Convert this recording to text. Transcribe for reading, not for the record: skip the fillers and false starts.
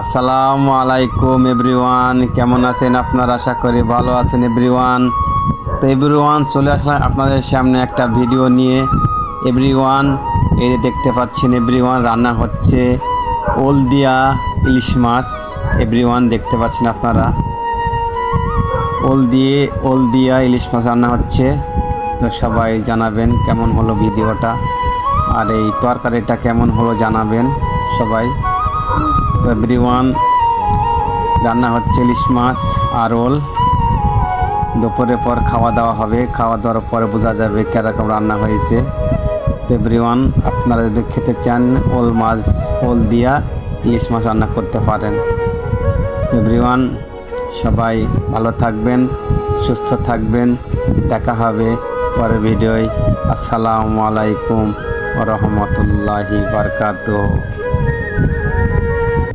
আসসালামু আলাইকুম এভরিওয়ান, কেমন আছেন আপনারা? আশা করি ভালো আছেন এভরিওয়ান। তো এভরিওয়ান চলে আসলাম আপনাদের সামনে একটা ভিডিও নিয়ে। এভরিওয়ান এই যে দেখতে পাচ্ছেন এভরিওয়ান রান্না হচ্ছে ওল দিয়া ইলিশ মাছ। এভরিওয়ান দেখতে পাচ্ছেন আপনারা ওল দিয়া ইলিশ মাছ রান্না হচ্ছে। তো সবাই জানাবেন কেমন হলো ভিডিওটা, আর এই তরকারিটা কেমন হলো জানাবেন সবাই। তো এভরিওয়ান রান্না হচ্ছে ইলিশ মাছ আর ওল। দুপুরের পর খাওয়া দাওয়া হবে, খাওয়া দাওয়ার পরে বোঝা যাবে কীরকম রান্না হয়েছে। তো এভরিওয়ান আপনারা যদি খেতে চান ওল দিয়া ইলিশ মাছ রান্না করতে পারেন। এভরিওয়ান সবাই ভালো থাকবেন, সুস্থ থাকবেন, দেখা হবে পরের ভিডিওয়। আসসালামু আলাইকুম ওয়া রাহমাতুল্লাহি ওয়া বারাকাতুহু।